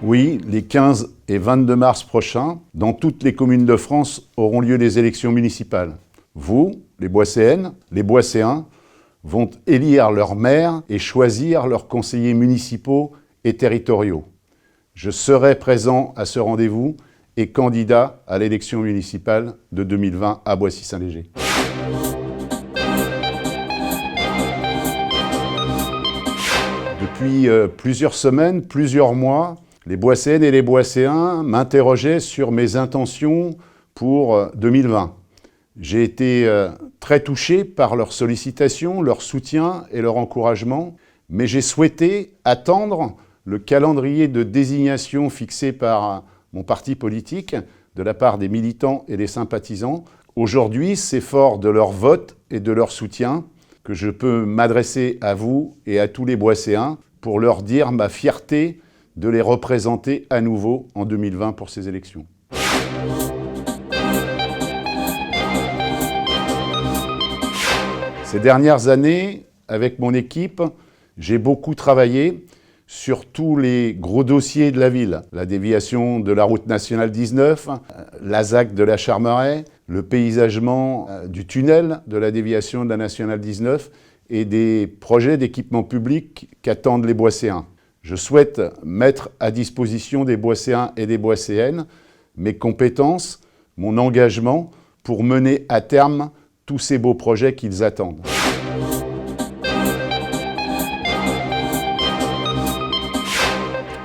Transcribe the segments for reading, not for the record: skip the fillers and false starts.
Oui, les 15 et 22 mars prochains, dans toutes les communes de France auront lieu les élections municipales. Vous, les Boisséennes, les Boisséens, vont élire leurs maires et choisir leurs conseillers municipaux et territoriaux. Je serai présent à ce rendez-vous et candidat à l'élection municipale de 2020 à Boissy-Saint-Léger. Depuis plusieurs semaines, plusieurs mois, les Boisséennes et les Boisséens m'interrogeaient sur mes intentions pour 2020. J'ai été très touché par leurs sollicitations, leur soutien et leur encouragement, mais j'ai souhaité attendre le calendrier de désignation fixé par mon parti politique de la part des militants et des sympathisants. Aujourd'hui, c'est fort de leur vote et de leur soutien que je peux m'adresser à vous et à tous les Boisséens pour leur dire ma fierté de les représenter à nouveau en 2020 pour ces élections. Ces dernières années, avec mon équipe, j'ai beaucoup travaillé sur tous les gros dossiers de la ville. La déviation de la route nationale 19, la ZAC de la Charmeraie, le paysagement du tunnel de la déviation de la nationale 19 et des projets d'équipement public qu'attendent les Boisséens. Je souhaite mettre à disposition des Boisséens et des Boisséennes mes compétences, mon engagement pour mener à terme tous ces beaux projets qu'ils attendent.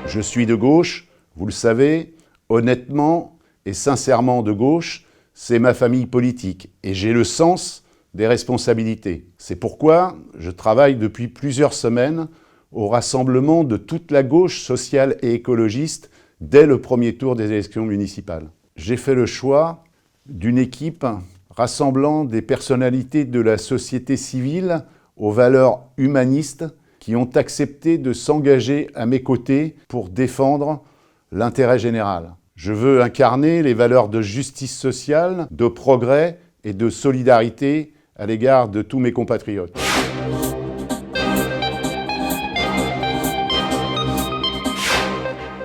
Je suis de gauche, vous le savez, honnêtement et sincèrement de gauche, c'est ma famille politique et j'ai le sens des responsabilités. C'est pourquoi je travaille depuis plusieurs semaines au rassemblement de toute la gauche sociale et écologiste dès le premier tour des élections municipales. J'ai fait le choix d'une équipe rassemblant des personnalités de la société civile aux valeurs humanistes qui ont accepté de s'engager à mes côtés pour défendre l'intérêt général. Je veux incarner les valeurs de justice sociale, de progrès et de solidarité à l'égard de tous mes compatriotes.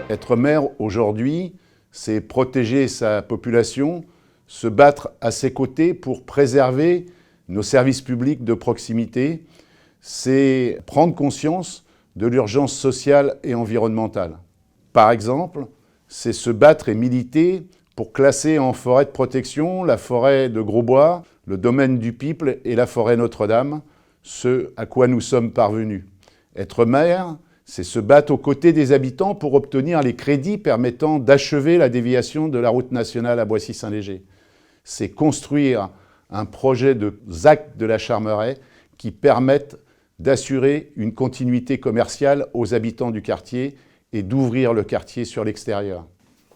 Être maire aujourd'hui, c'est protéger sa population, se battre à ses côtés pour préserver nos services publics de proximité, c'est prendre conscience de l'urgence sociale et environnementale. Par exemple, c'est se battre et militer pour classer en forêt de protection la forêt de Grosbois, le domaine du Piple et la forêt Notre-Dame, ce à quoi nous sommes parvenus. Être maire, c'est se battre aux côtés des habitants pour obtenir les crédits permettant d'achever la déviation de la route nationale à Boissy-Saint-Léger. C'est construire un projet de ZAC de la Charmeraie qui permette d'assurer une continuité commerciale aux habitants du quartier et d'ouvrir le quartier sur l'extérieur.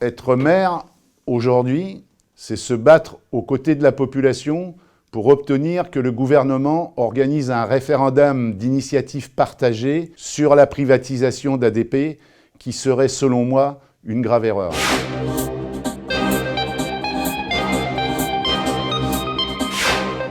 Être maire, aujourd'hui, c'est se battre aux côtés de la population pour obtenir que le gouvernement organise un référendum d'initiative partagée sur la privatisation d'ADP, qui serait, selon moi, une grave erreur.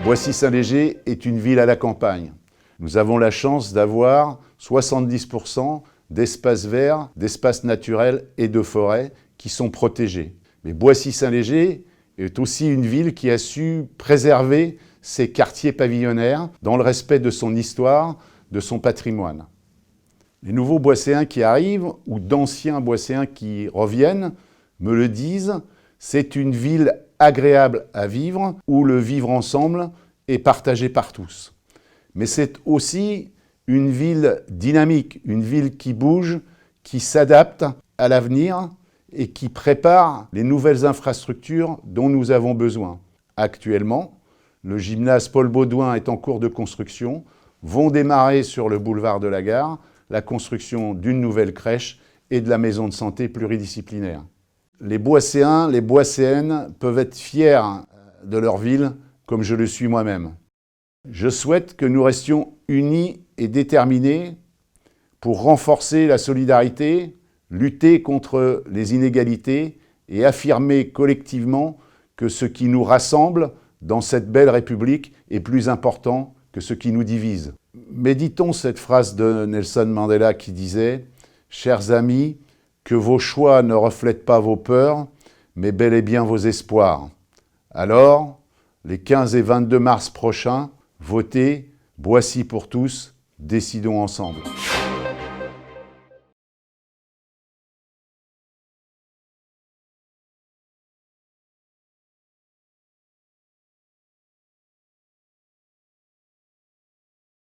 Boissy-Saint-Léger est une ville à la campagne. Nous avons la chance d'avoir 70% d'espaces verts, d'espaces naturels et de forêts qui sont protégés. Mais Boissy-Saint-Léger est aussi une ville qui a su préserver ses quartiers pavillonnaires dans le respect de son histoire, de son patrimoine. Les nouveaux Boisséens qui arrivent, ou d'anciens Boisséens qui reviennent, me le disent, c'est une ville agréable à vivre, où le vivre ensemble est partagé par tous. Mais c'est aussi une ville dynamique, une ville qui bouge, qui s'adapte à l'avenir et qui prépare les nouvelles infrastructures dont nous avons besoin. Actuellement, le gymnase Paul Baudouin est en cours de construction, vont démarrer sur le boulevard de la Gare la construction d'une nouvelle crèche et de la maison de santé pluridisciplinaire. Les Boisséens, les Boisséennes peuvent être fiers de leur ville comme je le suis moi-même. Je souhaite que nous restions unis et déterminés pour renforcer la solidarité, lutter contre les inégalités et affirmer collectivement que ce qui nous rassemble dans cette belle République est plus important que ce qui nous divise. Méditons cette phrase de Nelson Mandela qui disait « Chers amis, que vos choix ne reflètent pas vos peurs, mais bel et bien vos espoirs. Alors, les 15 et 22 mars prochains, votez Boissy pour tous, décidons ensemble.